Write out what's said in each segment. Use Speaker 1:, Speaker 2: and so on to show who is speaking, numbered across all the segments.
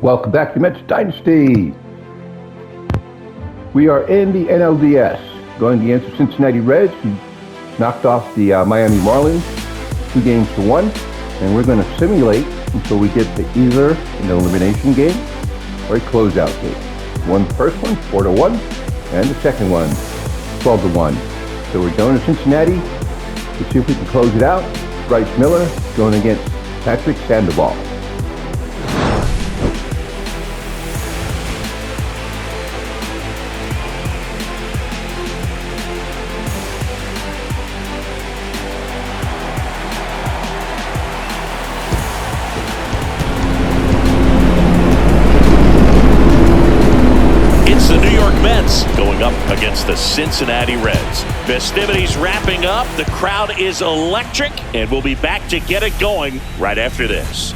Speaker 1: Welcome back to Mets Dynasty. We are in the NLDS, going against the Cincinnati Reds, who knocked off the Miami Marlins 2-1, and we're going to simulate until we get to either an elimination game or a closeout game. One first one, 4-1, and the second one, 12-1. So we're going to Cincinnati to see if we can close it out. Bryce Miller going against Patrick Sandoval.
Speaker 2: Mets going up against the Cincinnati Reds. Festivities wrapping up. The crowd is electric, and we'll be back to get it going right after this.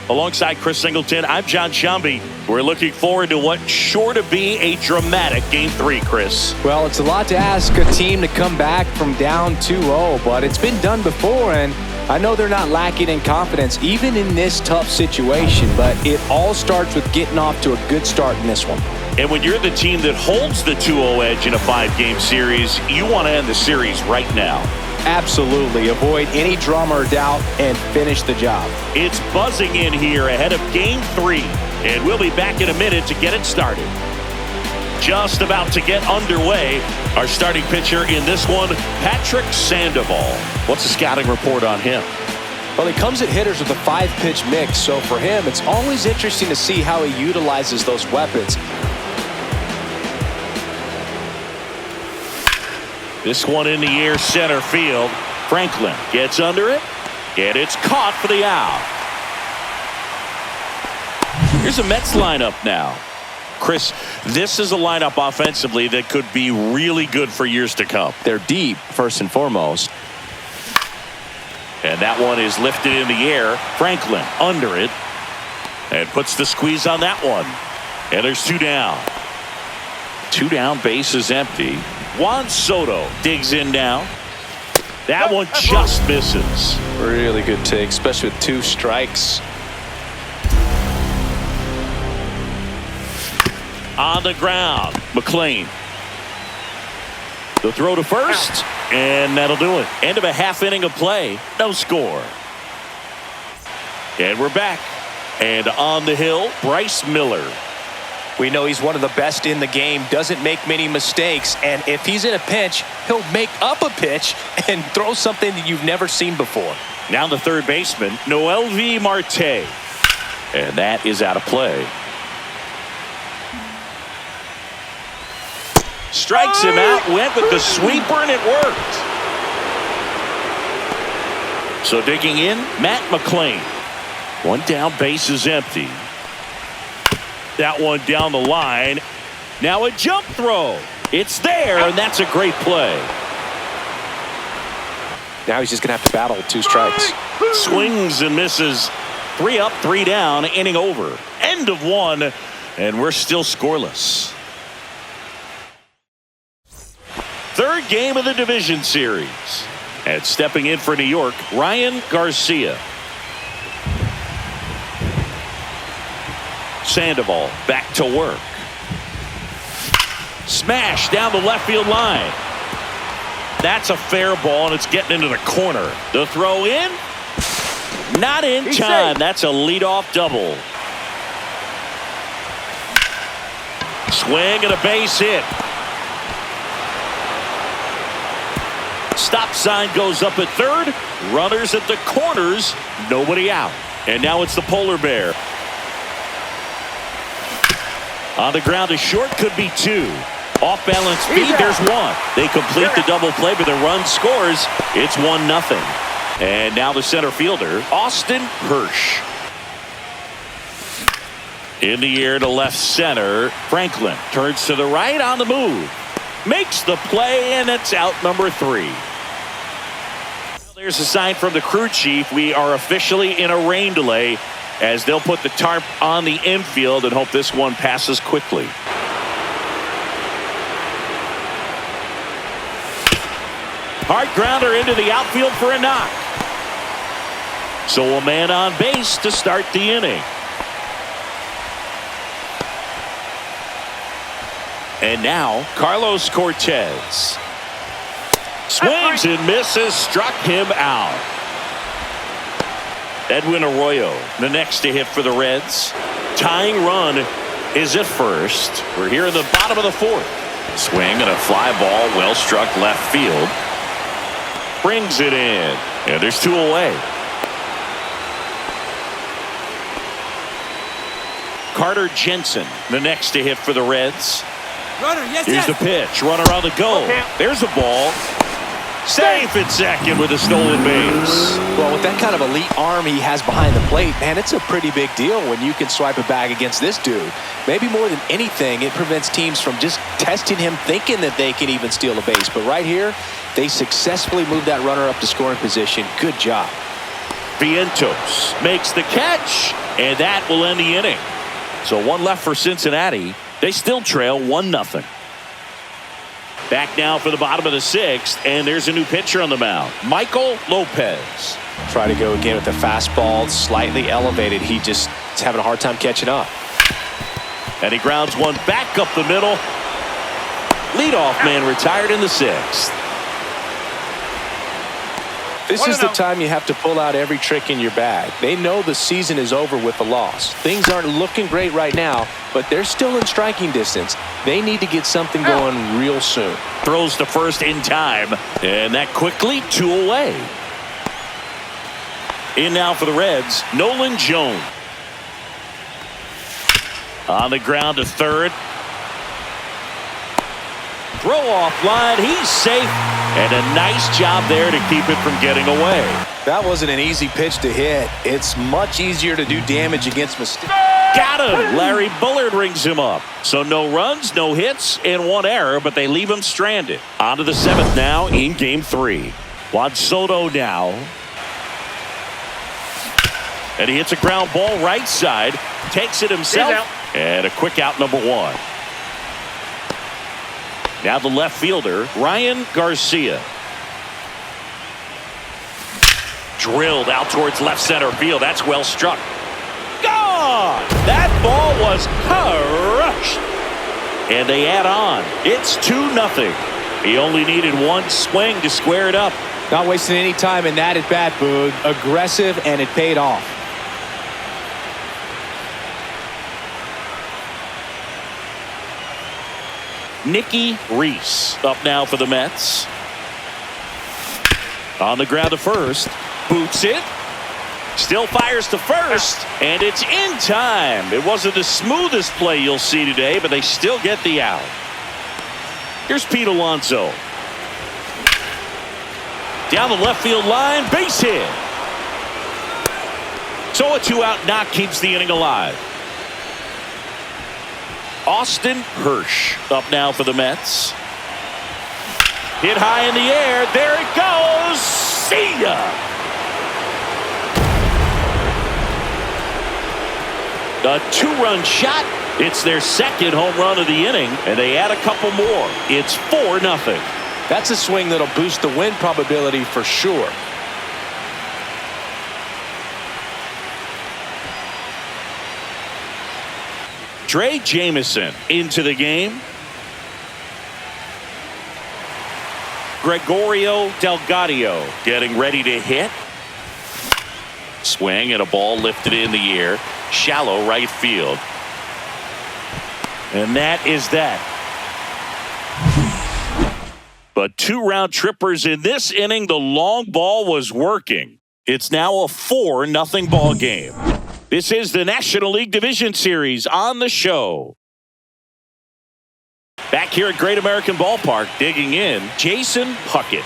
Speaker 2: Alongside Chris Singleton, I'm John Shambi. We're looking forward to what's sure to be a dramatic Game 3, Chris.
Speaker 3: Well, it's a lot to ask a team to come back from down 2-0, but it's been done before, and I know they're not lacking in confidence, even in this tough situation, but it all starts with getting off to a good start in this one.
Speaker 2: And when you're the team that holds the 2-0 edge in a 5-game series, you want to end the series right now.
Speaker 3: Absolutely. Avoid any drama or doubt and finish the job.
Speaker 2: It's buzzing in here ahead of Game 3, and we'll be back in a minute to get it started. Just about to get underway. Our starting pitcher in this one, Patrick Sandoval. What's the scouting report on him?
Speaker 3: Well, he comes at hitters with a 5-pitch mix, so for him, it's always interesting to see how he utilizes those weapons.
Speaker 2: This one in the air, center field. Franklin gets under it, and it's caught for the out. Here's a Mets lineup now. Chris, this is a lineup offensively that could be really good for years to come.
Speaker 3: They're deep, first and foremost.
Speaker 2: And that one is lifted in the air. Franklin under it, and puts the squeeze on that one. And there's 2 down. 2 down, base is empty. Juan Soto digs in now. That one just misses.
Speaker 3: Really good take, especially with 2 strikes.
Speaker 2: On the ground, McLean. The throw to first, and that'll do it. End of a half inning of play. No score. And we're back. And on the hill, Bryce Miller.
Speaker 3: We know he's one of the best in the game, doesn't make many mistakes, and if he's in a pinch, he'll make up a pitch and throw something that you've never seen before.
Speaker 2: Now the third baseman, NLDS Marte. And that is out of play. Strikes him out, went with the sweeper, and it worked. So digging in, Matt McLean. 1 down, base is empty. That one down the line. Now a jump throw. It's there, and that's a great play.
Speaker 3: Now he's just going to have to battle with 2 strikes.
Speaker 2: Swings and misses. 3 up, 3 down, inning over. End of 1, and we're still scoreless. Third game of the division series. And stepping in for New York, Ryan Garcia. Sandoval back to work. Smash down the left field line. That's a fair ball, and it's getting into the corner. The throw in. Not in time. That's a leadoff double. Swing and a base hit. Stop sign goes up at third. Runners at the corners. Nobody out. And now it's the polar bear. On the ground is short, could be 2. Off balance feed, there's 1. They complete the double play, but the run scores. It's 1-0. And now the center fielder, Austin Hirsch. In the air to left center. Franklin turns to the right on the move. Makes the play, and it's out number 3. There's a sign from the crew chief. We are officially in a rain delay, as they'll put the tarp on the infield and hope this one passes quickly. Hard grounder into the outfield for a knock. So a man on base to start the inning. And now Carlos Cortez. Swings and misses, struck him out. Edwin Arroyo, the next to hit for the Reds. Tying run is at first. We're here in the bottom of the fourth. Swing and a fly ball, well struck left field. Brings it in, and there's two away. Carter Jensen, the next to hit for the Reds.
Speaker 4: Runner, yes,
Speaker 2: Here's the pitch. Runner on the go. There's a ball. Safe at second with a stolen base.
Speaker 3: Well, with that kind of elite arm he has behind the plate, man, it's a pretty big deal when you can swipe a bag against this dude. Maybe more than anything, it prevents teams from just testing him, thinking that they can even steal a base. But right here, they successfully moved that runner up to scoring position. Good job.
Speaker 2: Vientos makes the catch, and that will end the inning. So one left for Cincinnati. They still trail 1-0. Back now for the bottom of the sixth, and there's a new pitcher on the mound, Michael Lopez.
Speaker 3: Try to go again with the fastball, slightly elevated. He just is having a hard time catching up.
Speaker 2: And he grounds one back up the middle. Leadoff man retired in the sixth.
Speaker 3: This is the time you have to pull out every trick in your bag. They know the season is over with a loss. Things aren't looking great right now, but they're still in striking distance. They need to get something going real soon.
Speaker 2: Throws to first in time, and that quickly, two away. In now for the Reds, Nolan Jones. On the ground to third. Throw off line, he's safe, and a nice job there to keep it from getting away.
Speaker 3: That wasn't an easy pitch to hit. It's much easier to do damage against mistakes.
Speaker 2: Got him! Larry Bullard rings him up. So no runs, no hits, and one error, but they leave him stranded. On to the seventh now in game 3. Juan Soto now. And he hits a ground ball right side, takes it himself, and a quick out number 1. Now the left fielder, Ryan Garcia. Drilled out towards left center field. That's well struck. Gone! That ball was crushed. And they add on. It's 2-0. He only needed one swing to square it up.
Speaker 3: Not wasting any time in that at bat, Boog. Aggressive, and it paid off.
Speaker 2: Nicky Reese up now for the Mets. On the ground to first. Boots it. Still fires to first. And it's in time. It wasn't the smoothest play you'll see today, but they still get the out. Here's Pete Alonso. Down the left field line. Base hit. So a 2-out knock keeps the inning alive. Austin Hirsch up now for the Mets. Hit high in the air. There it goes. See ya. A 2-run shot. It's their second home run of the inning, and they add a couple more. It's 4-0.
Speaker 3: That's a swing that'll boost the win probability for sure.
Speaker 2: Trey Jamison into the game. Gregorio Delgado getting ready to hit. Swing and a ball lifted in the air. Shallow right field. And that is that. But 2 round trippers in this inning. The long ball was working. It's now a 4-0 ball game. This is the National League Division Series on the show. Back here at Great American Ballpark, digging in, Jason Puckett.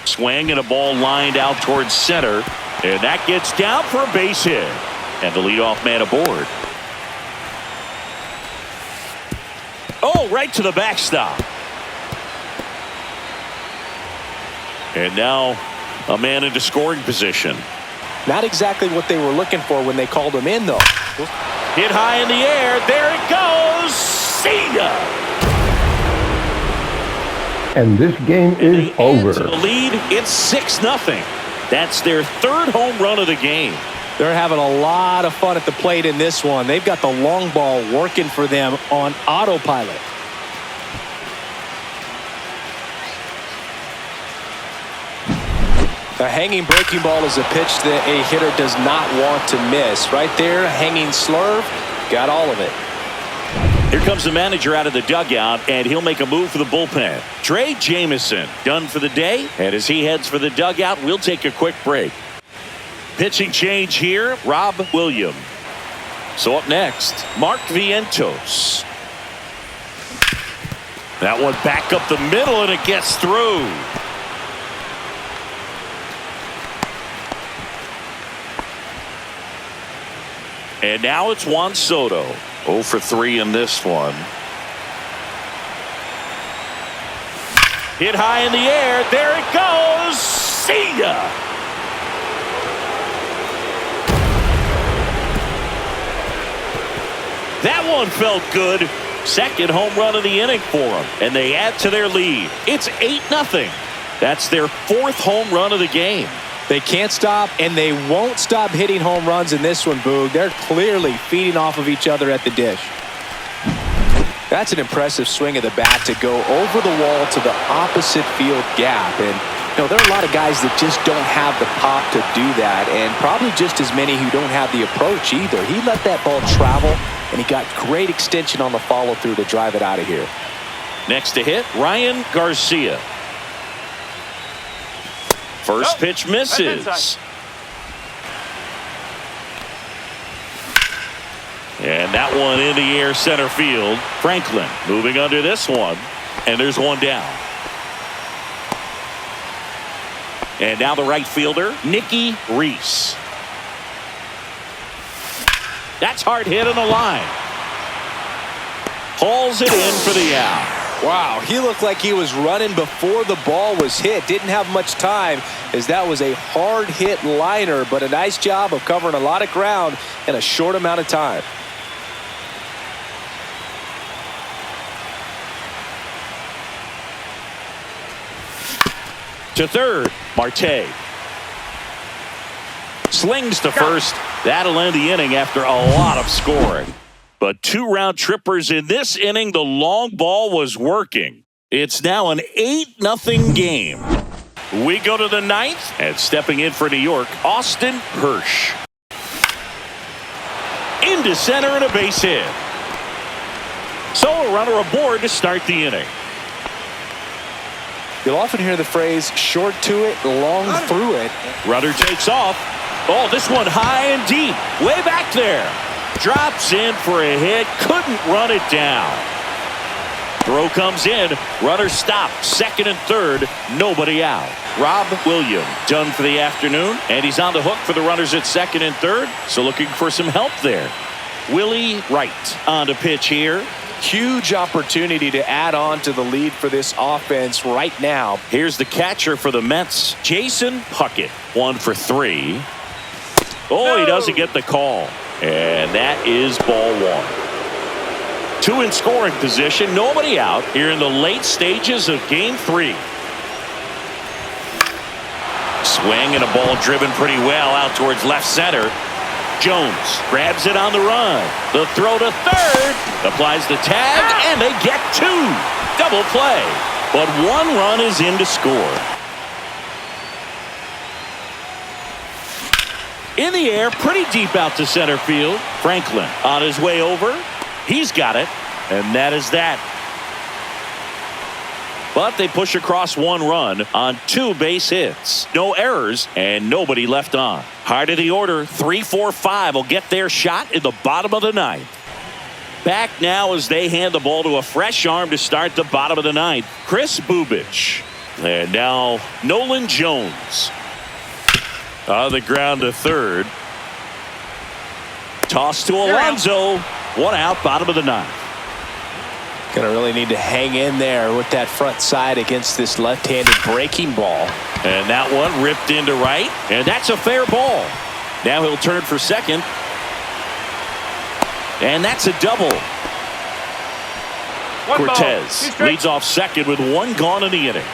Speaker 2: Swing and a ball lined out towards center. And that gets down for a base hit. And the leadoff man aboard. Oh, right to the backstop. And now a man into scoring position.
Speaker 3: Not exactly what they were looking for when they called him in, though.
Speaker 2: Hit high in the air. There it goes. See ya.
Speaker 1: And this game is over.
Speaker 2: To the lead, it's 6-0. That's their third home run of the game.
Speaker 3: They're having a lot of fun at the plate in this one. They've got the long ball working for them on autopilot. A hanging breaking ball is a pitch that a hitter does not want to miss. Right there, hanging slurve, got all of it.
Speaker 2: Here comes the manager out of the dugout, and he'll make a move for the bullpen. Trey Jamison done for the day, and as he heads for the dugout, we'll take a quick break. Pitching change here, Rob Williams. So up next, Mark Vientos. That one back up the middle, and it gets through. And now it's Juan Soto. 0 for 3 in this one. Hit high in the air. There it goes. See ya. That one felt good. Second home run of the inning for them. And they add to their lead. It's 8-0. That's their fourth home run of the game.
Speaker 3: They can't stop, and they won't stop hitting home runs in this one, Boog. They're clearly feeding off of each other at the dish. That's an impressive swing of the bat to go over the wall to the opposite field gap. And, you know, there are a lot of guys that just don't have the pop to do that, and probably just as many who don't have the approach either. He let that ball travel, and he got great extension on the follow-through to drive it out of here.
Speaker 2: Next to hit, Ryan Garcia. First pitch misses. And that one in the air center field. Franklin moving under this one. And there's one down. And now the right fielder, Nicky Reese. That's hard hit on the line. Hauls it in for the out.
Speaker 3: Wow, he looked like he was running before the ball was hit. Didn't have much time, as that was a hard hit liner, but a nice job of covering a lot of ground in a short amount of time.
Speaker 2: To third, Marte. Slings to first. That'll end the inning after a lot of scoring. But 2 round trippers in this inning. The long ball was working. It's now an 8-0 game. We go to the 9th, and stepping in for New York, Austin Hirsch. Into center and a base hit. So a runner aboard to start the inning.
Speaker 3: You'll often hear the phrase, short to it, long through it.
Speaker 2: Runner takes off. Oh, this one high and deep. Way back there. Drops in for a hit. Couldn't run it down. Throw comes in. Runner stopped. Second and third. Nobody out. Rob Williams done for the afternoon. And he's on the hook for the runners at second and third. So looking for some help there. Willie Wright on to pitch here.
Speaker 3: Huge opportunity to add on to the lead for this offense right now.
Speaker 2: Here's the catcher for the Mets, Jason Puckett. 1 for 3. Oh, he doesn't get the call. And that is ball 1. 2 in scoring position. Nobody out here in the late stages of game 3. Swing and a ball driven pretty well out towards left center. Jones grabs it on the run. The throw to third. Applies the tag, and they get 2. Double play. But 1 run is in to score. In the air, pretty deep out to center field. Franklin on his way over. He's got it, and that is that. But they push across 1 run on 2 base hits. No errors and nobody left on. Heart of the order, 3, 4, 5 will get their shot in the bottom of the 9th. Back now as they hand the ball to a fresh arm to start the bottom of the 9th. Chris Bubich. And now Nolan Jones. On the ground to third. Toss to Alonso. 1 out, bottom of the 9th.
Speaker 3: Gonna really need to hang in there with that front side against this left-handed breaking ball.
Speaker 2: And that one ripped into right. And that's a fair ball. Now he'll turn for second. And that's a double. Cortez leads off second with one gone in the inning.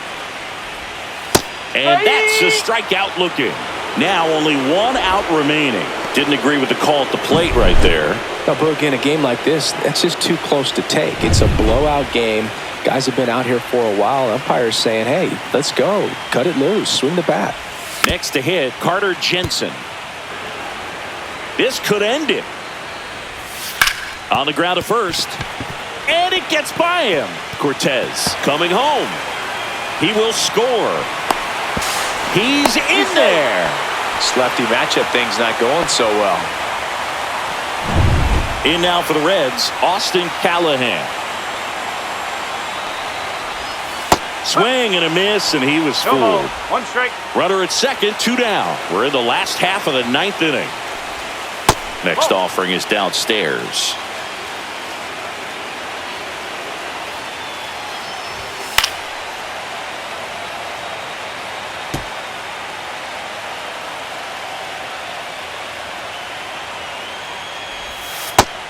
Speaker 2: And that's a strikeout looking. Now only one out remaining. Didn't agree with the call at the plate right there.
Speaker 3: Now, Brooke, in a game like this, that's just too close to take. It's a blowout game. Guys have been out here for a while. Umpire's saying, hey, let's go. Cut it loose. Swing the bat.
Speaker 2: Next to hit, Carter Jensen. This could end it. On the ground to first. And it gets by him. Cortez coming home. He will score. He's in there.
Speaker 3: This lefty matchup thing's not going so well.
Speaker 2: In now for the Reds, Austin Callahan. Swing and a miss, and he was fooled.
Speaker 4: One strike.
Speaker 2: Runner at second, 2 down. We're in the last half of the 9th inning. Next offering is downstairs.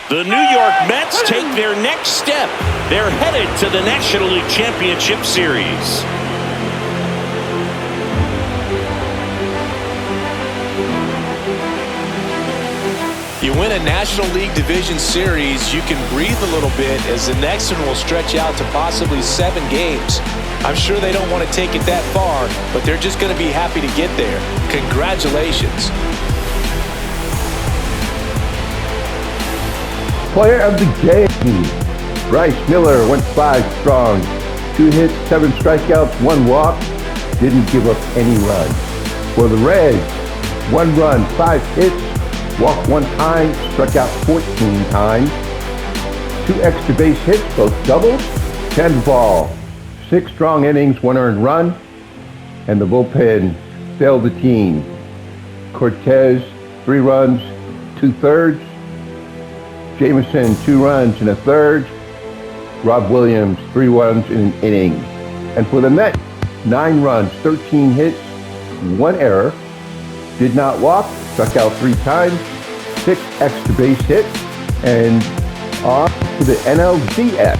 Speaker 2: The New York Mets take their next step. They're headed to the National League Championship Series.
Speaker 3: You win a National League Division Series, you can breathe a little bit as the next one will stretch out to possibly 7 games. I'm sure they don't want to take it that far, but they're just going to be happy to get there. Congratulations.
Speaker 1: Player of the game, Bryce Miller went 5 strong, 2 hits, 7 strikeouts, 1 walk, didn't give up any runs. For the Reds, 1 run, 5 hits, walked 1 time, struck out 14 times, 2 extra base hits, both doubles, 10 ball, 6 strong innings, 1 earned run, and the bullpen failed the team. Cortez, 3 runs, 2/3. Jameson, 2 runs and a 1/3. Rob Williams, 3 runs in an inning. And for the Mets, 9 runs, 13 hits, 1 error. Did not walk, struck out 3 times, 6 extra base hits, and on to the NLDS.